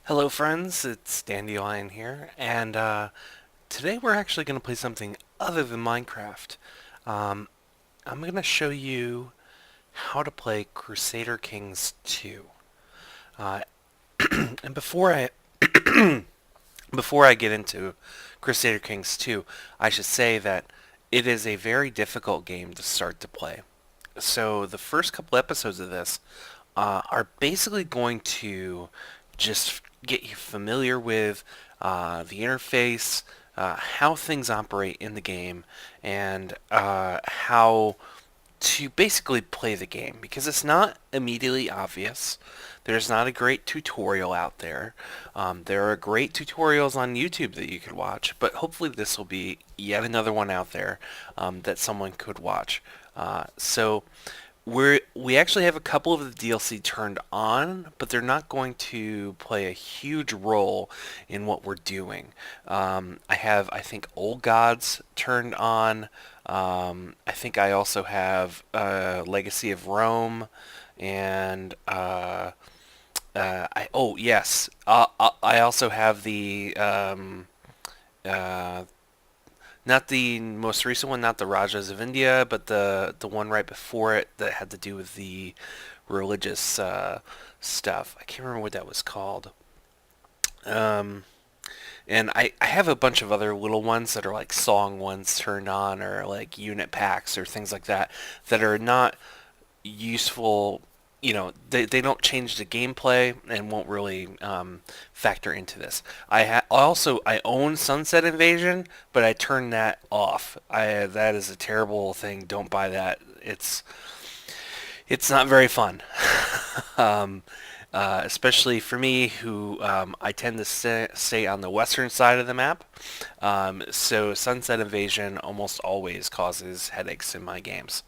Hello friends, it's DandyLion here, and today we're actually going to play something other than Minecraft. Um, I'm going to show you how to play Crusader Kings 2. Uh, and before I get into Crusader Kings 2, I should say that it is a very difficult game to start to play. So the first couple episodes of this are basically going to just get you familiar with the interface, how things operate in the game, and how to basically play the game because it's not immediately obvious. There's not a great tutorial out there. There are great tutorials on YouTube that you could watch, but hopefully this will be yet another one out there that someone could watch. So we actually have a couple of the DLC turned on, but they're not going to play a huge role in what we're doing. I think, Old Gods turned on. I think I also have Legacy of Rome, and oh yes, I also have the uh, not the most recent one, not the Rajas of India, but the one right before it that had to do with the religious stuff. I can't remember what that was called. Um, and I have a bunch of other little ones that are like song ones turned on, or like unit packs or things like that that are not useful. They don't change the gameplay and won't really factor into this. I own Sunset Invasion, but I turned that off. That is a terrible thing. Don't buy that. It's not very fun. um, Especially for me, who I tend to stay on the western side of the map. So Sunset Invasion almost always causes headaches in my games.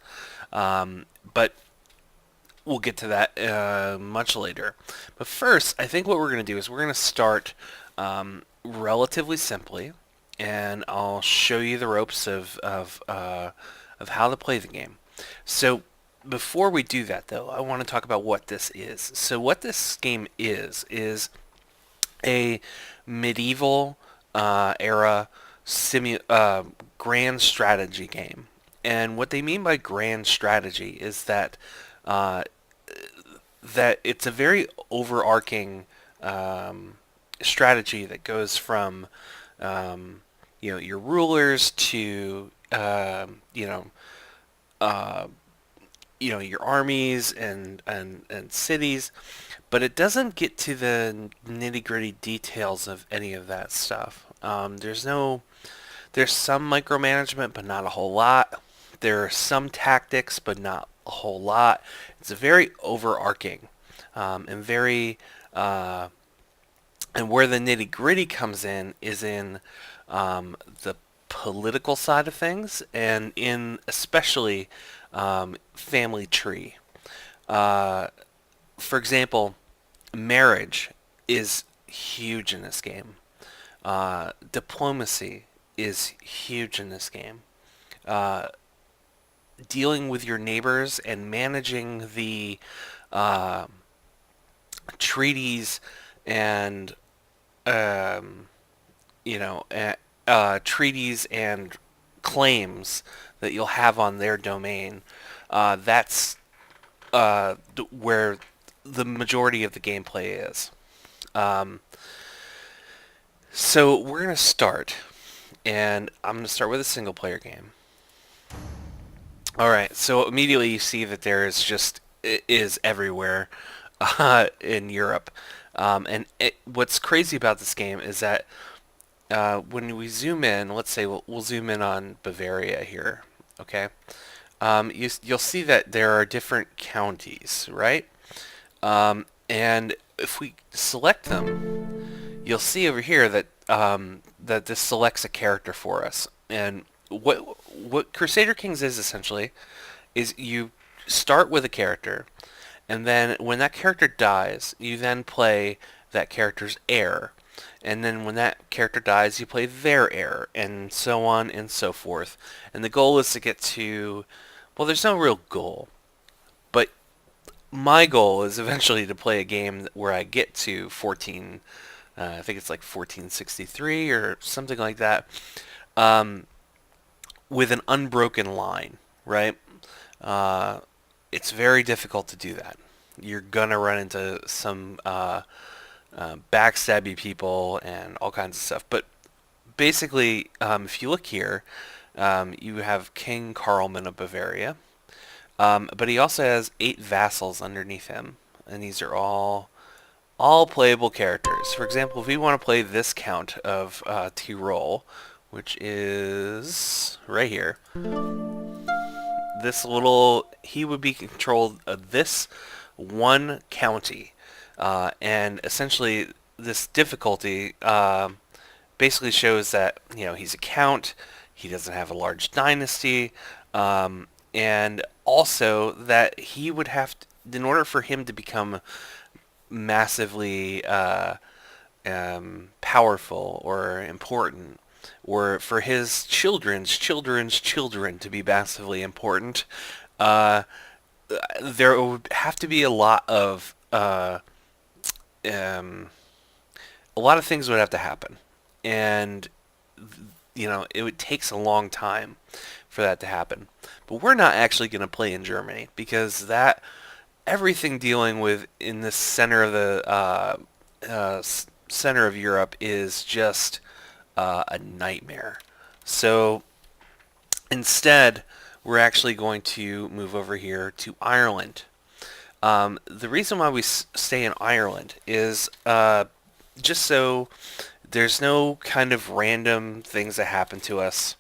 But we'll get to that much later. But first, I think what we're going to do is we're going to start relatively simply, and I'll show you the ropes of how to play the game. So before we do that, though, I want to talk about what this is. So what this game is a medieval era grand strategy game. And what they mean by grand strategy is uh, that it's a very overarching strategy that goes from your rulers to uh, your armies and cities, but it doesn't get to the nitty gritty details of any of that stuff. There's some micromanagement, but not a whole lot. There are some tactics, but not a whole lot. It's a very overarching and very and where the nitty gritty comes in is in the political side of things, and in especially family tree. Uh, for example, marriage is huge in this game. Diplomacy is huge in this game. Uh, Dealing with your neighbors and managing the uh, treaties and um, treaties and claims that you'll have on their domain. That's where the majority of the gameplay is. Um, so we're gonna start, and I'm gonna start with a single player game. All right. So immediately you see that there is just it is everywhere in Europe, what's crazy about this game is that when we zoom in, let's say we'll zoom in on Bavaria here. Okay. You'll see that there are different counties, right? And if we select them, you'll see over here that this selects a character for us. And what Crusader Kings is essentially is you start with a character, and then when that character dies, you then play that character's heir. And then when that character dies, you play their heir, and so on and so forth. And the goal is to get to, well, there's no real goal, but my goal is eventually to play a game where I get to 14. I think it's like 1463 or something like that, um, with an unbroken line, right? Uh, it's very difficult to do that. You're gonna run into some backstabby people and all kinds of stuff. But basically, if you look here, you have King Karlman of Bavaria, but he also has 8 vassals underneath him, and these are all playable characters. For example, if we want to play this count of Tyrol, which is right here, he would be controlled of this one county, and essentially this difficulty basically shows that he's a count, he doesn't have a large dynasty, and also that he would have to, in order for him to become massively powerful or important, or for his children's children to be massively important, uh, there would have to be um, a lot of things would have to happen, and it takes a long time for that to happen. But we're not actually going to play in Germany because that everything dealing with in the center of the center of Europe is just a nightmare. So instead, we're actually going to move over here to Ireland. The reason why we stay in Ireland is just so there's no kind of random things that happen to us.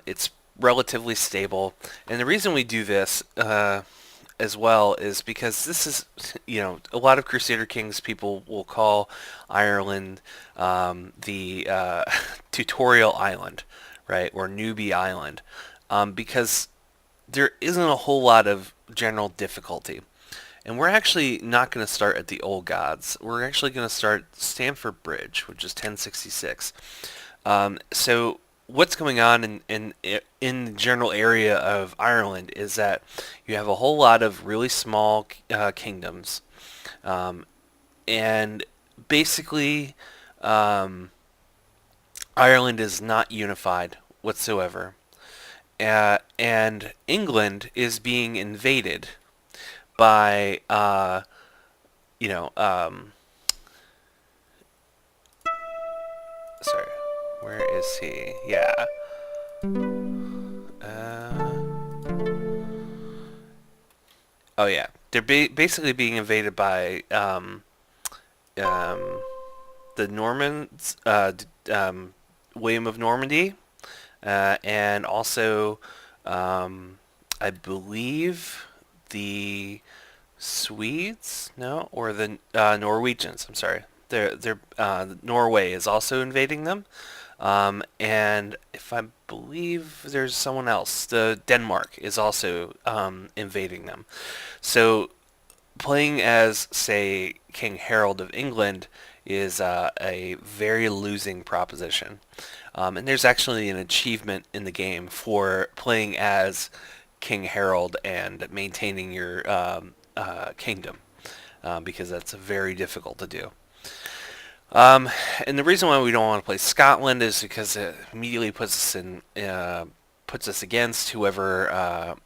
It's relatively stable, and the reason we do this as well is because this is, a lot of Crusader Kings people will call Ireland the tutorial island, right, or newbie island, because there isn't a whole lot of general difficulty. And we're actually not going to start at the old gods. We're actually going to start Stamford Bridge, which is 1066. So what's going on in the general area of Ireland is that you have a whole lot of really small kingdoms, and basically Ireland is not unified whatsoever, and England is being invaded by you know sorry, where is he? Yeah. Oh yeah, they're basically being invaded by um, the Normans, William of Normandy, and also I believe the Swedes, no, or the Norwegians. I'm sorry. Norway is also invading them, and if I believe there's someone else, the Denmark is also invading them. So playing as, say, King Harold of England is a very losing proposition. And there's actually an achievement in the game for playing as King Harold and maintaining your kingdom, because that's very difficult to do. And the reason why we don't want to play Scotland is because it immediately puts us against whoever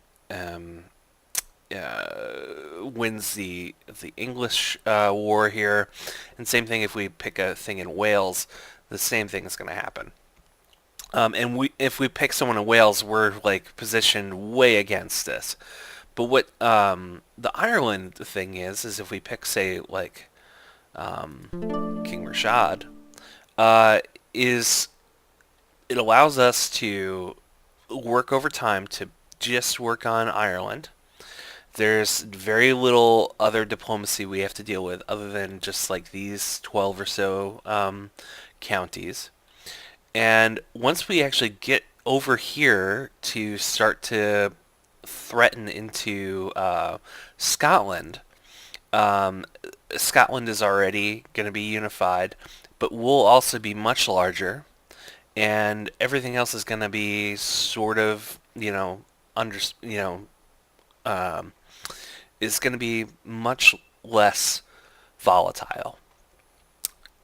wins the English war here, and same thing if we pick a thing in Wales, the same thing is going to happen. And if we pick someone in Wales, we're like positioned way against this. But what the Ireland thing is if we pick, say, like King Rashad, is it allows us to work over time to just work on Ireland. There's very little other diplomacy we have to deal with other than just like these 12 or so counties. And once we actually get over here to start to threaten into Scotland, um, Scotland is already going to be unified, but we'll also be much larger, and everything else is going to be sort of, under, um, is going to be much less volatile,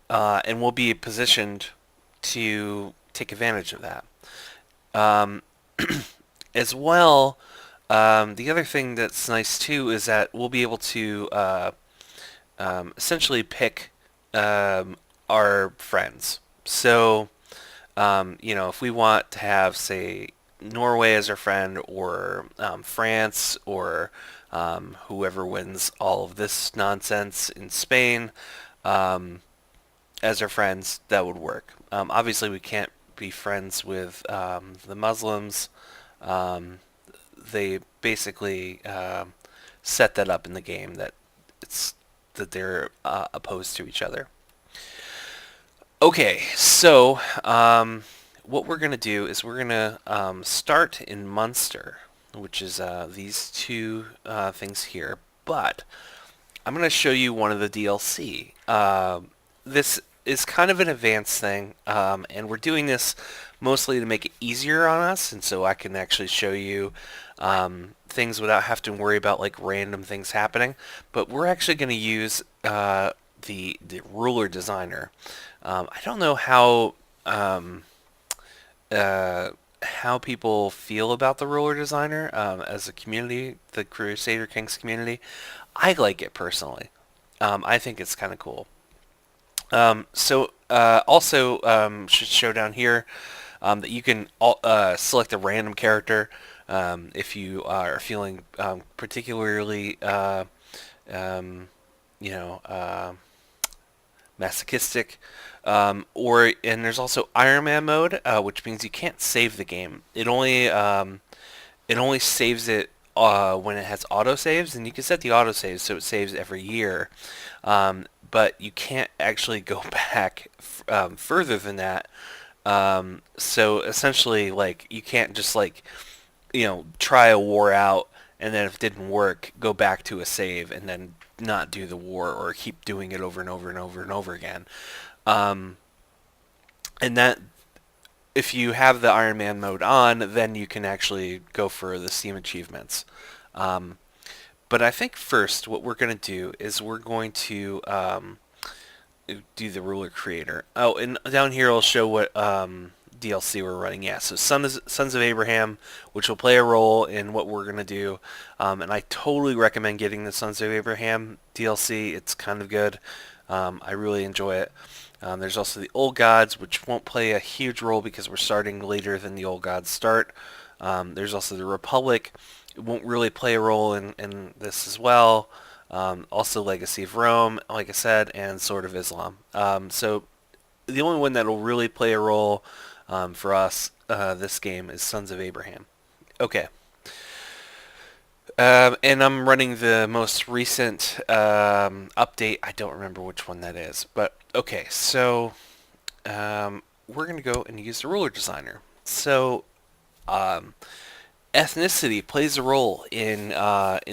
and we'll be positioned to take advantage of that. Um, as well, the other thing that's nice too is that we'll be able to essentially pick our friends. So, if we want to have, say, Norway as our friend, or France, or whoever wins all of this nonsense in Spain as our friends, that would work. Obviously, we can't be friends with the Muslims. Um, they basically set that up in the game it's that they're opposed to each other. Okay, so what we're gonna do is we're gonna start in Munster, which is these two things here. But I'm gonna show you one of the DLC. This is kind of an advanced thing, and we're doing this mostly to make it easier on us, and so I can actually show you things without having to worry about like random things happening. But we're actually going to use the ruler designer. I don't know uh, how people feel about the ruler designer as a community, the Crusader Kings community. I like it personally. I think it's kind of cool. Also, should show down here that you can select a random character if you are feeling particularly, um, you know, uh, masochistic. And there's also Iron Man mode, which means you can't save the game. It only saves it when it has auto saves, and you can set the auto saves so it saves every year. But you can't actually go back further than that. So essentially, like, you can't just like try a war out, and then if it didn't work, go back to a save and then not do the war, or keep doing it over and over and over and over again. Um, and that if you have the Iron Man mode on, then you can actually go for the Steam achievements. Um, but I think first what we're going to do is we're going to do the ruler creator. Oh, and down here I'll show what DLC we're running. Yeah, so Sons of Abraham, which will play a role in what we're going to do. And I totally recommend getting the Sons of Abraham DLC. It's kind of good. I really enjoy it. There's also the Old Gods, which won't play a huge role because we're starting later than the Old Gods start. There's also the Republic. It won't really play a role in this as well. Also Legacy of Rome, like I said, and Sword of Islam. So the only one that will really play a role for us this game is Sons of Abraham. Okay. And I'm running the most recent update. I don't remember which one that is. But okay, so we're going to go and use the ruler designer. So um, ethnicity plays a role in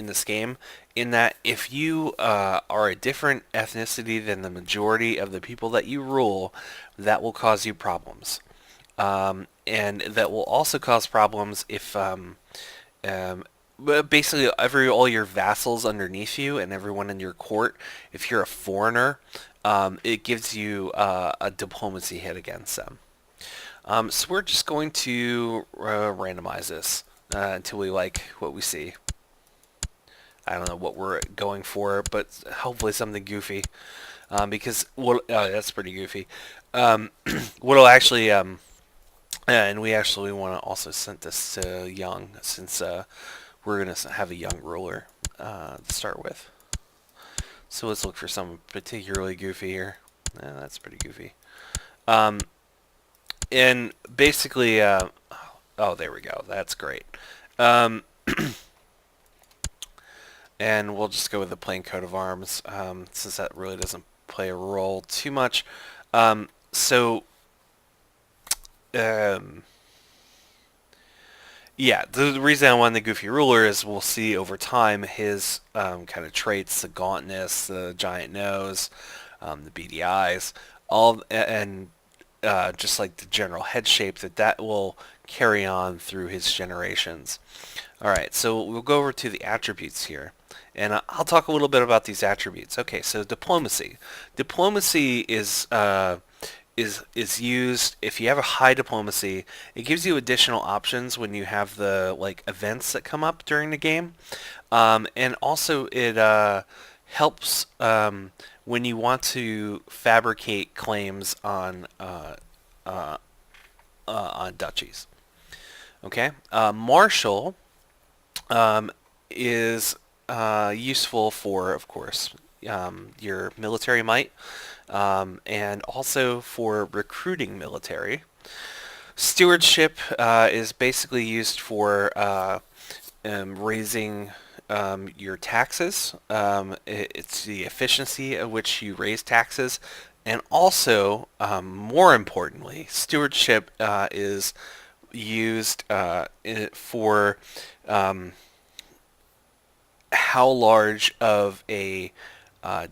this game, in that if you are a different ethnicity than the majority of the people that you rule, that will cause you problems. And that will also cause problems if but basically all your vassals underneath you and everyone in your court, if you're a foreigner, it gives you a diplomacy hit against them. So we're just going to randomize this until we like what we see. I don't know what we're going for, but hopefully something goofy. Because that's pretty goofy. What'll actually and we actually want to also send this to young, since we're gonna have a young ruler to start with. So let's look for something particularly goofy here. That's pretty goofy. Um, and basically, oh, there we go. That's great. Um, and we'll just go with the plain coat of arms, since that really doesn't play a role too much. So, yeah, the reason I wanted the Goofy Ruler is we'll see over time his kind of traits: the gauntness, the giant nose, the beady eyes, all, and just like the general head shape, that will carry on through his generations. All right, so we'll go over to the attributes here. And I'll talk a little bit about these attributes. Okay, so diplomacy. Diplomacy is used if you have a high diplomacy. It gives you additional options when you have the like events that come up during the game, and also it helps when you want to fabricate claims uh, on duchies. Okay, martial is useful for, of course, your military might, and also for recruiting military. Stewardship is basically used for raising your taxes. It's the efficiency at which you raise taxes. And also, more importantly, stewardship is used for um, how large of a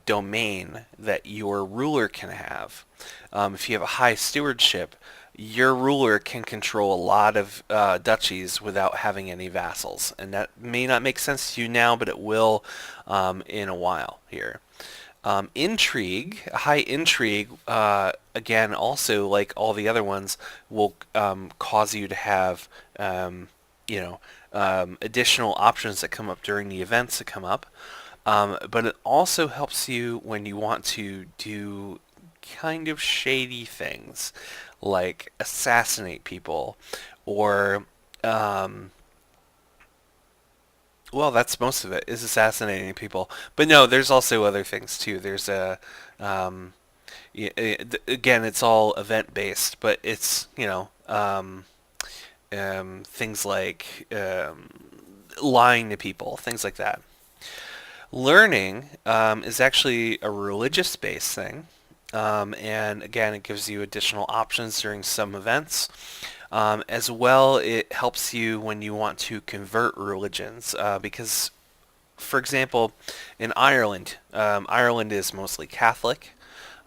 domain that your ruler can have. If you have a high stewardship, your ruler can control a lot of duchies without having any vassals. And that may not make sense to you now, but it will in a while here. Intrigue, high intrigue, again, also like all the other ones, will cause you to have, you know, additional options that come up during the events that come up. But it also helps you when you want to do kind of shady things, like assassinate people, or well, that's most of it is assassinating people. But no, there's also other things too. There's a um, again, it's all event based, but it's things like lying to people, things like that. Learning is actually a religious-based thing, and again, it gives you additional options during some events. As well, it helps you when you want to convert religions, because, for example, in Ireland, Ireland is mostly Catholic.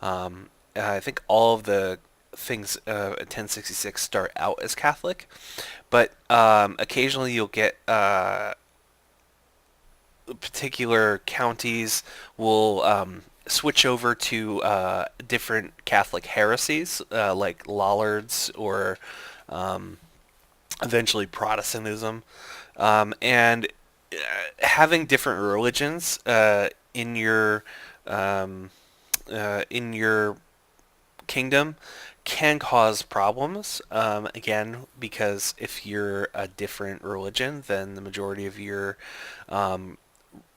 I think all of the things at 1066 start out as Catholic, but occasionally you'll get particular counties will switch over to different Catholic heresies, like Lollards or um, eventually Protestantism, and having different religions um, in your kingdom can cause problems. Again, because if you're a different religion than the majority of your um,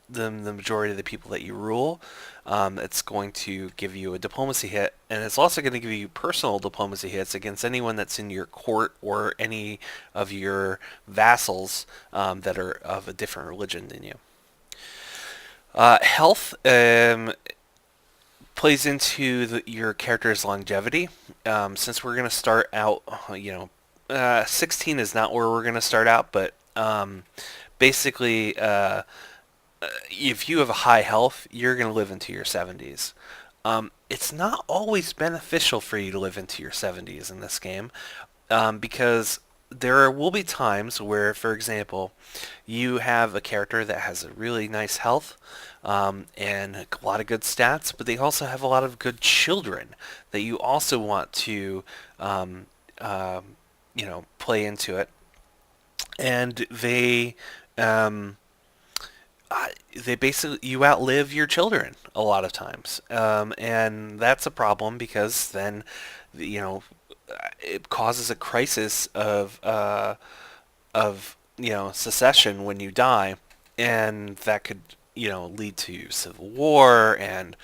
the majority of the people that you rule, it's going to give you a diplomacy hit, and it's also going to give you personal diplomacy hits against anyone that's in your court or any of your vassals that are of a different religion than you. Health plays into your character's longevity. Since we're going to start out, 16 is not where we're going to start out, but basically, if you have a high health, you're going to live into your 70s. It's not always beneficial for you to live into your 70s in this game, because there will be times where, for example, you have a character that has a really nice health and a lot of good stats, but they also have a lot of good children that you also want to, um, play into it, and um, they basically you outlive your children a lot of times, and that's a problem because then you know it causes a crisis of secession when you die, and that could lead to civil war and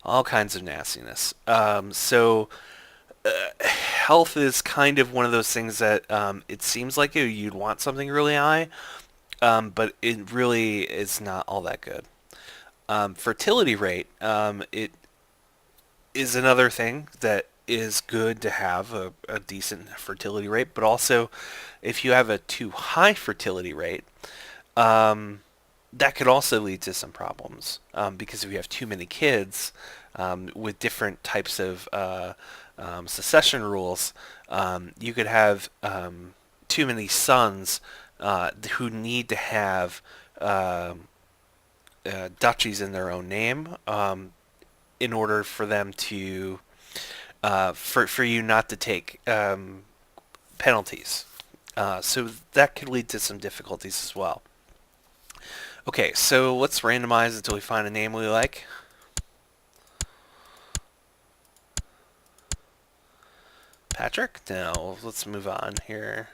all kinds of nastiness. So health is kind of one of those things that it seems like you'd want something really high, but it really is not all that good. Fertility rate, it is another thing that is good to have a decent fertility rate, but also if you have a too high fertility rate, um, that could also lead to some problems, because if you have too many kids with different types of secession rules, you could have too many sons who need to have um duchies in their own name, in order for them to for you not to take penalties. So that could lead to some difficulties as well. Okay, so let's randomize until we find a name we like. Patrick? No, let's move on here.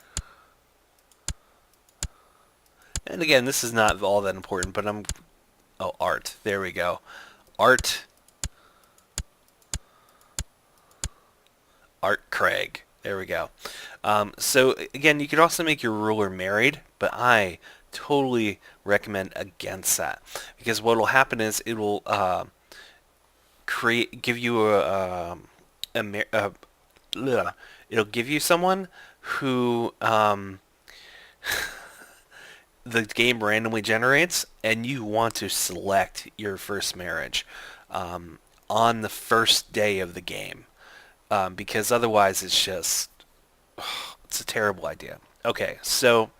And again, this is not all that important, but oh, Art. There we go. Art Craig. There we go. So again, you could also make your ruler married, but I totally recommend against that, because what will happen is it will give you it'll give you someone who the game randomly generates, and you want to select your first marriage on the first day of the game, because otherwise it's a terrible idea. Okay, so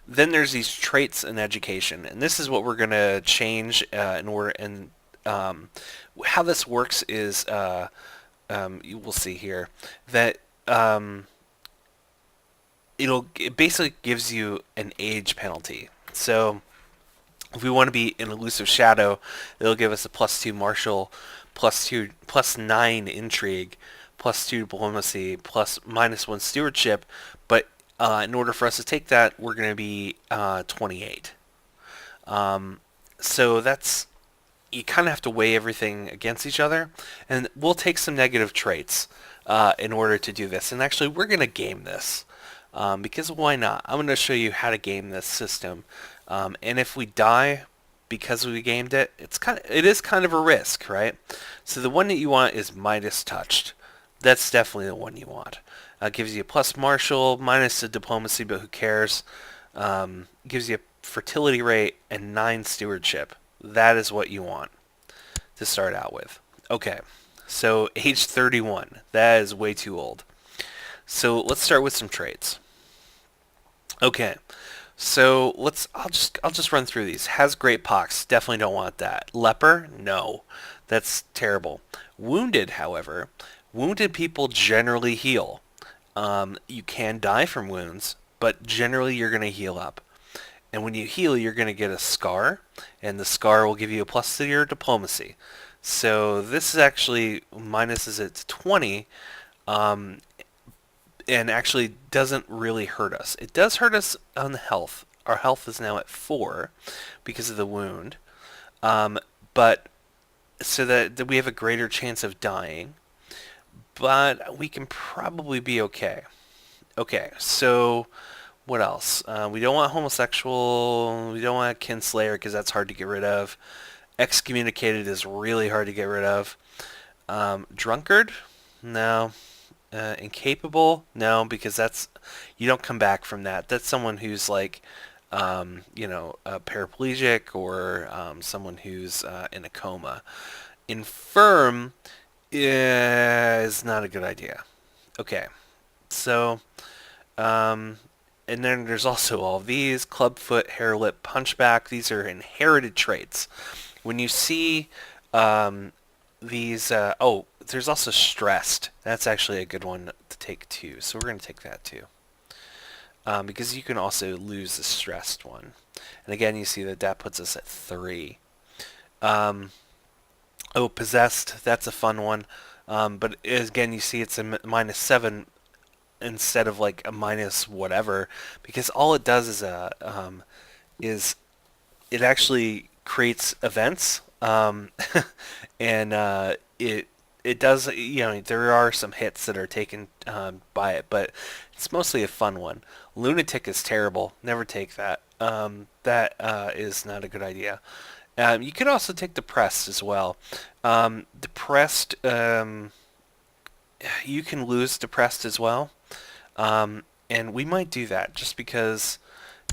then there's these traits in education, and this is what we're going to change in order. And how this works is, you will see here that it basically gives you an age penalty. So if we want to be an elusive shadow, it'll give us a +2 martial, +9 intrigue, +2 diplomacy, -1 stewardship. But in order for us to take that, we're going to be 28. So that's, you kind of have to weigh everything against each other, and we'll take some negative traits in order to do this. And actually, we're going to game this because why not? I'm going to show you how to game this system, and if we die because we gamed it, it is kind of a risk, right? So the one that you want is Midas touched. That's definitely the one you want. Gives you a plus martial, minus the diplomacy, but who cares? Gives you a fertility rate and 9 stewardship. That is what you want to start out with. Okay, so age 31. That is way too old. So let's start with some traits. Okay, so I'll just run through these. Has great pox. Definitely don't want that. Leper? No, that's terrible. Wounded, however, wounded people generally heal. You can die from wounds, but generally you're going to heal up. And when you heal, you're going to get a scar, and the scar will give you a plus to your diplomacy. So this is actually minuses it to 20, and actually doesn't really hurt us. It does hurt us on the health. Our health is now at 4 because of the wound, but so that we have a greater chance of dying, but we can probably be okay. Okay, so what else? We don't want homosexual. We don't want kinslayer because that's hard to get rid of. Excommunicated is really hard to get rid of. Drunkard? No. Incapable? No, because you don't come back from that. That's someone who's like, paraplegic, or someone who's in a coma. Infirm is not a good idea. Okay, so and then there's also all these: clubfoot, hair lip, punchback. These are inherited traits. When you see these, there's also stressed. That's actually a good one to take too. So we're going to take that too, because you can also lose the stressed one. And again, you see that puts us at 3. Possessed. That's a fun one. But again, you see it's a -7 instead of like a minus whatever, because all it does is it actually creates events, and it does, there are some hits that are taken by it, but it's mostly a fun one. Lunatic is terrible. Never take that. That is not a good idea. You could also take depressed as well. Depressed, you can lose depressed as well. And we might do that just because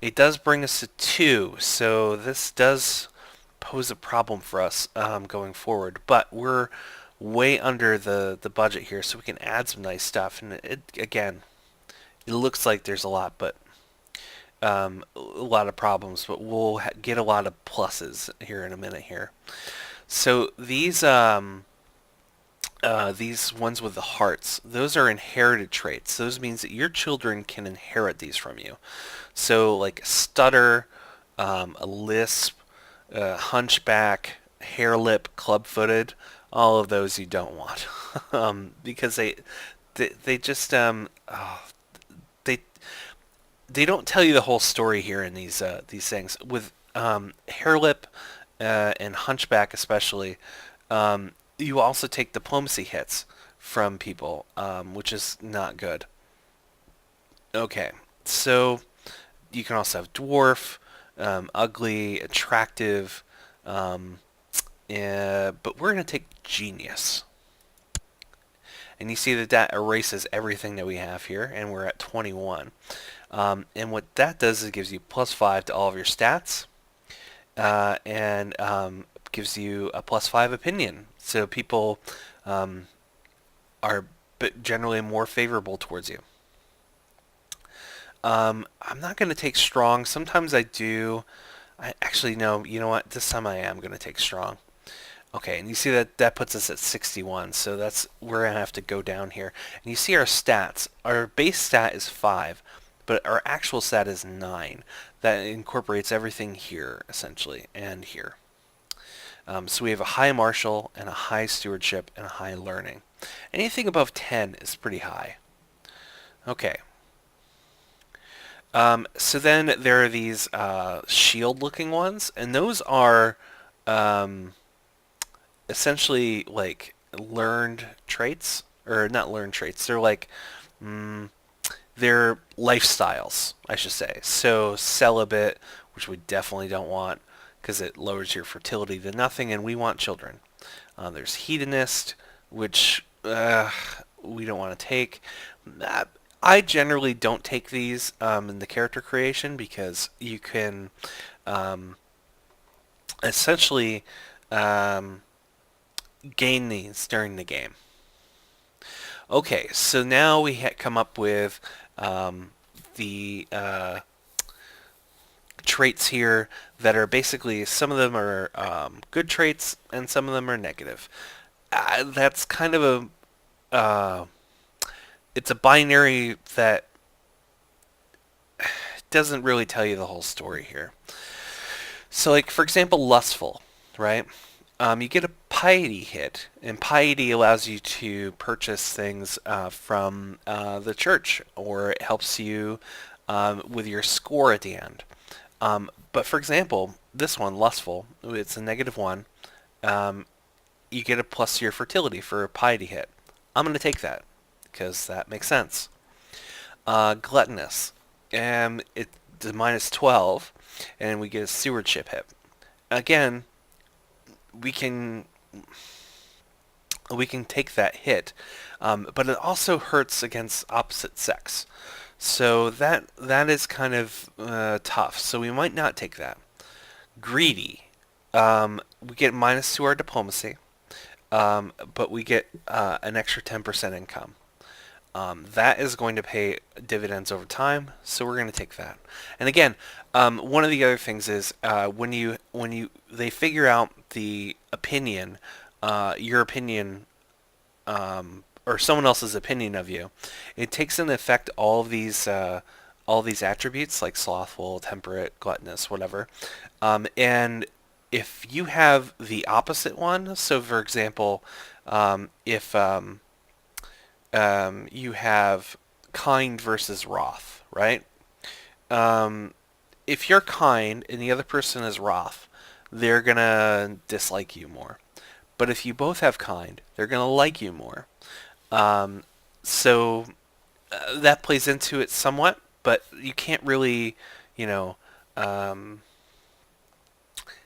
it does bring us to 2. So this does pose a problem for us going forward. But we're way under the budget here, so we can add some nice stuff. And again, it looks like there's a lot, but a lot of problems, but we'll get a lot of pluses here in a minute here. So these ones with the hearts, those are inherited traits. Those means that your children can inherit these from you. So like stutter, a lisp, hunchback, hair lip, club-footed, all of those you don't want, because they just they they don't tell you the whole story here in these things. With hair lip and hunchback especially, you also take diplomacy hits from people, which is not good. Okay, so you can also have dwarf, ugly, attractive, um, but we're going to take genius. And you see that that erases everything that we have here, and we're at 21. And what that does is it gives you +5 to all of your stats, and gives you a +5 opinion. So people are generally more favorable towards you. I'm not going to take strong. Sometimes I do. I actually no. You know what? This time I am going to take strong. Okay, and you see that that puts us at 61. So that's we're gonna have to go down here. And you see our stats. Our base stat is 5, but our actual stat is 9. That incorporates everything here essentially and here. So we have a high martial and a high stewardship and a high learning. Anything above 10 is pretty high. Okay. So then there are these shield-looking ones, and those are essentially like learned traits, or not learned traits. They're like they're lifestyles, I should say. So celibate, which we definitely don't want because it lowers your fertility to nothing, and we want children. There's hedonist, which we don't want to take. I generally don't take these in the character creation because you can essentially gain these during the game. Okay, so now we come up with the traits here that are basically, some of them are good traits and some of them are negative. That's kind of it's a binary that doesn't really tell you the whole story here. So like, for example, lustful, right? You get a piety hit, and piety allows you to purchase things from the church, or it helps you with your score at the end. But for example, this one, lustful, it's a -1. You get a plus to your fertility for a piety hit. I'm going to take that because that makes sense. Gluttonous, it's a -12, and we get a stewardship hit. Again, we can take that hit, but it also hurts against opposite sex. So that is kind of tough. So we might not take that. Greedy, we get -2 our diplomacy, but we get an extra 10% income. That is going to pay dividends over time, so we're going to take that. And again, one of the other things is when they figure out the opinion, your opinion, or someone else's opinion of you, it takes into effect all these attributes like slothful, temperate, gluttonous, whatever. And if you have the opposite one, so for example, if you have kind versus wrath, right? If you're kind and the other person is wrath, they're gonna dislike you more. But if you both have kind, they're gonna like you more. So that plays into it somewhat, but you can't really, you know,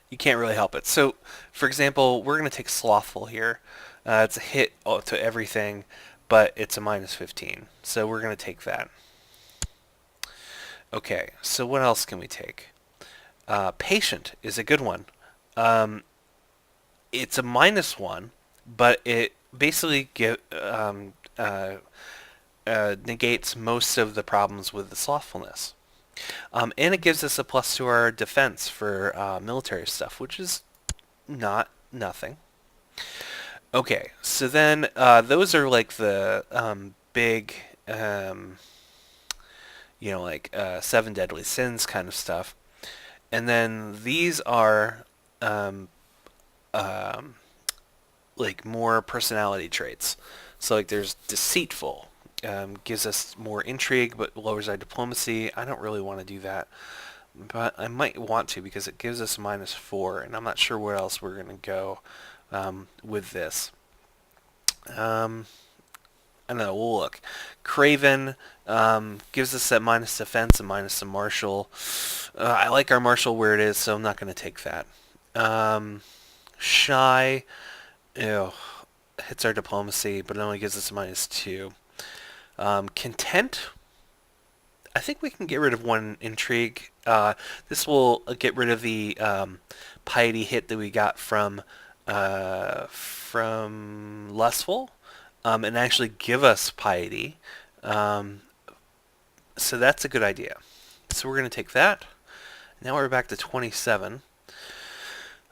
you can't really help it. So, for example, we're gonna take slothful here. It's a hit to everything, but it's a -15. So we're going to take that. Okay, so what else can we take? Patient is a good one. It's a -1, but it basically negates most of the problems with the slothfulness. And it gives us a plus to our defense for military stuff, which is not nothing. Okay, so then those are like the big, like seven deadly sins kind of stuff. And then these are um, um, like more personality traits. So like there's deceitful, gives us more intrigue but lowers our diplomacy. I don't really want to do that, but I might want to because it gives us -4, and I'm not sure where else we're gonna go with this. Um, I don't know. We'll look. Craven gives us that minus defense and minus to martial. I like our martial where it is, so I'm not going to take that. Shy, ew, hits our diplomacy, but it only gives us a -2. Content, I think we can get rid of one intrigue. This will get rid of the piety hit that we got from Lustful, and actually give us piety. So that's a good idea. So we're going to take that. Now we're back to 27.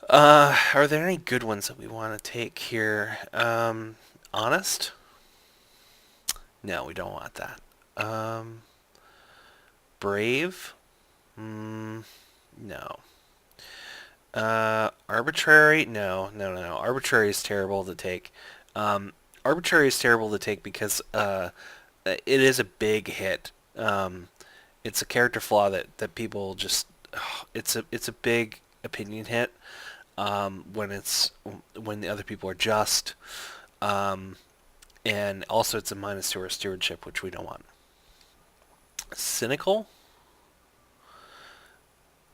Are there any good ones that we want to take here? Honest? No, we don't want that. Brave? No. Arbitrary? No, no, no, no. Arbitrary is terrible to take. Arbitrary is terrible to take because it is a big hit. It's a character flaw that people just it's a big opinion hit when the other people are just, and also it's a -2 our stewardship, which we don't want. Cynical.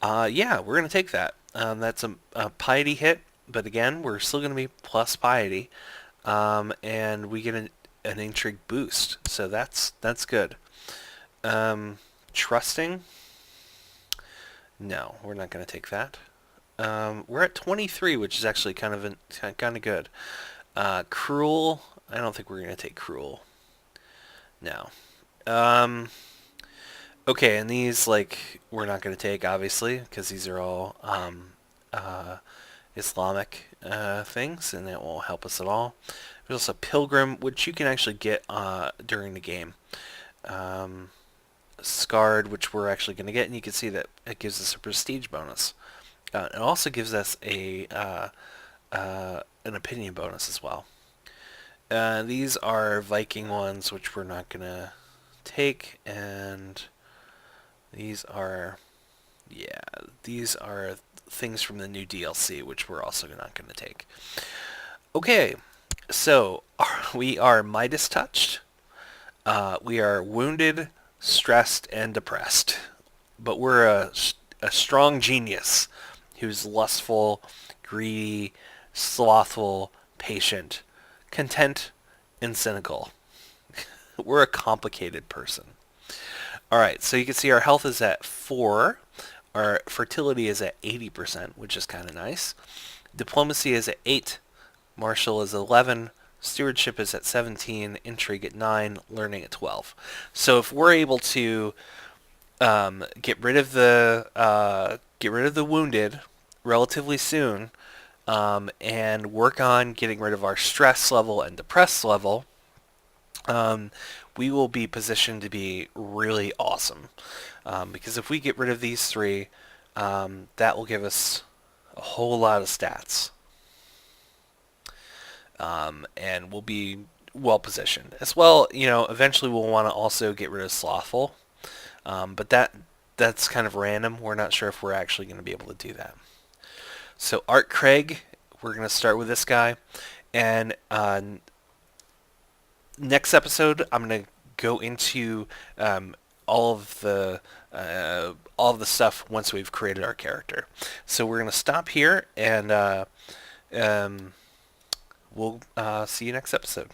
Yeah, we're gonna take that. That's a piety hit, but again, we're still gonna be plus piety, and we get an intrigue boost, so that's good. Trusting. No, we're not gonna take that. We're at 23, which is actually kind of good. Cruel. I don't think we're gonna take cruel. No. Okay, and these we're not gonna take obviously because these are all Islamic things, and it won't help us at all. There's also Pilgrim, which you can actually get during the game. Scarred, which we're actually going to get, and you can see that it gives us a prestige bonus. It also gives us an opinion bonus as well. These are Viking ones, which we're not going to take, and these are things from the new DLC, which we're also not going to take. Okay, so we are Midas touched. We are wounded, stressed, and depressed. But we're a strong genius who's lustful, greedy, slothful, patient, content, and cynical. We're a complicated person. Alright, so you can see our health is at 4. Our fertility is at 80%, which is kind of nice. Diplomacy is at 8. Martial is 11. Stewardship is at 17. Intrigue at 9. Learning at 12. So if we're able to get rid of the wounded relatively soon, and work on getting rid of our stress level and depressed level, we will be positioned to be really awesome. Because if we get rid of these 3, that will give us a whole lot of stats. And we'll be well positioned. As well, eventually we'll want to also get rid of Slothful. But that's kind of random. We're not sure if we're actually going to be able to do that. So Art Craig, we're going to start with this guy. And next episode, I'm going to go into all of the stuff once we've created our character. So we're going to stop here, and we'll see you next episode.